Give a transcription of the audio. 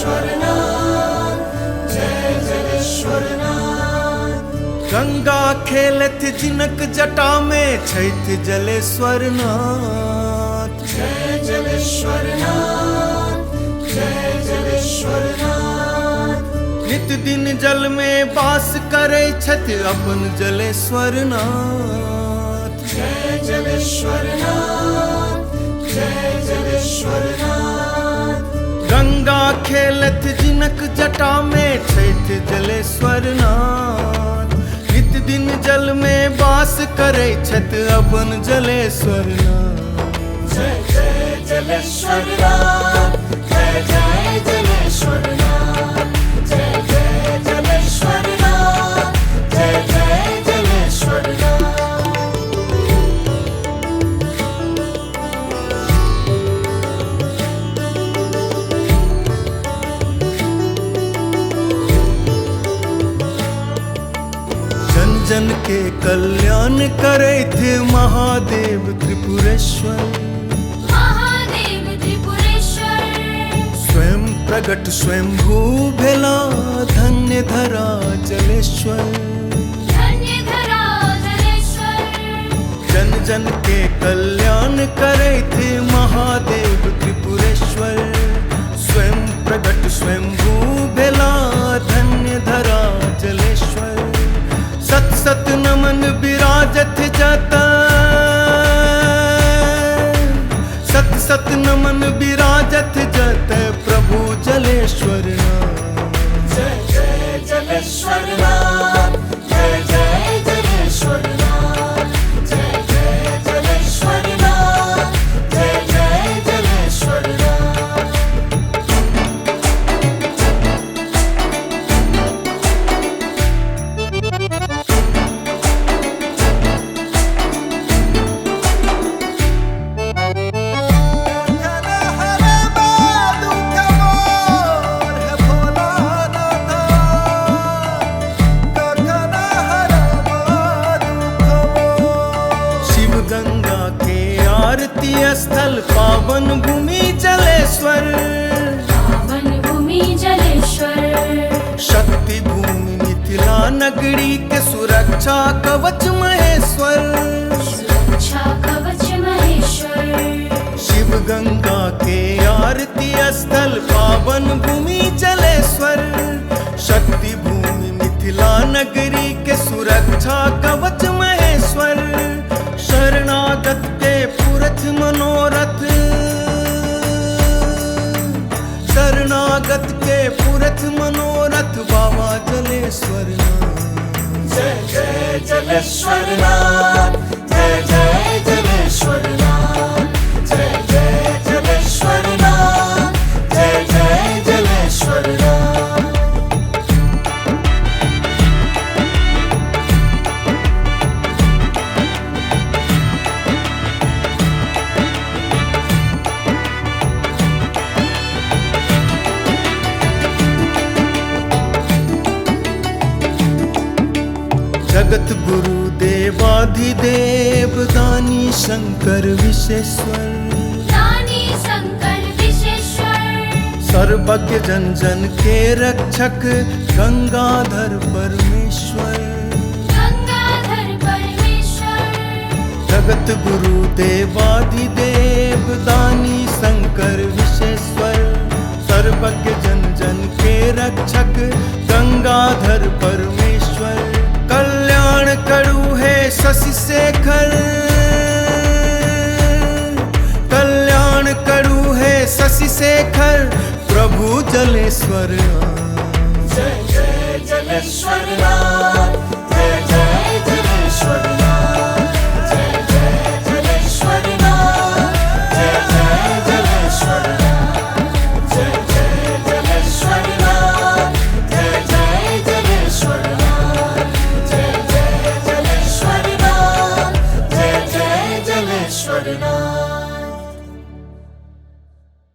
जलेश्वरनाथ, जय जलेश्वरनाथ। गंगा खेलत जिनक जटा में छैठ जलेश्वरनाथ, जय जलेश्वरनाथ, जय जलेश्वरनाथ। नित दिन जल में वास करे छथि अपन जलेश्वरनाथ, जय जलेश्वरनाथ, जय जलेश्वरनाथ। गंगा खेलत जिनक जटा में छैठ जलेश्वरनाथ, नित दिन जल में वास करे छथि अपन जलेश्वरनाथ। जय जय जलेश्वरनाथ, जय जय जलेश्वरनाथ, जय जय जलेश्वरनाथ, जय जय जलेश्वरनाथ। जन जन के कल्याण करे थे महादेव त्रिपुरेश्वर, महादेव त्रिपुरेश्वर। स्वयं प्रगट स्वयं भू भेला धन्य धरा जलेश्वर। धन्य धरा जलेश्वर। जन जन के कल्याण करे थे महादेव त्रिपुरेश्वर, स्वयं प्रगट स्वयं भू भेला धन्य धरा जलेश्वर। सत सत नमन विराजत जता, सत सत नमन विराजत जत प्रभु जलेश्वरनाथ। जय जय जलेश्वरनाथ, जय जय जलेश्वरनाथ, जय जय जलेश्वरनाथ, जय जय जलेश्वरनाथ। स्थल पावन भूमि जलेश्वर, पावन भूमि जलेश्वर। शक्ति भूमि मिथिला नगरी के सुरक्षा कवच महेश्वर। सुरक्षा कवच महेश्वर। शिव गंगा के आरती स्थल पावन भूमि जलेश्वर, शक्ति भूमि मिथिला नगरी के सुरक्षा कवच महेश्वर। शरणागत के पुरथ मनोरथ, शरणागत के पुरथ मनोरथ बाबा जलेश्वरनाथ। जय जय जलेश्वरनाथ, जय जय जलेश्वरनाथ, जय जय जलेश्वरनाथ, जय जय जलेश्वरनाथ। जगत गुरु देवाधिदेव दानी शंकर विश्वेश्वर, दानी शंकर विश्वेश्वर। सर्वज्ञ जन जन के रक्षक गंगाधर परमेश्वर। गंगाधर परमेश्वर। जगत गुरु देवाधिदेव दानी शंकर विश्वेश्वर, सर्वज्ञ जन जन के रक्षक गंगाधर परमेश्वर। कल्याण करु है शशि शेखर, कल्याण करु है शशि शेखर प्रभु जलेश्वरनाथ। जय जय जलेश्वरनाथ,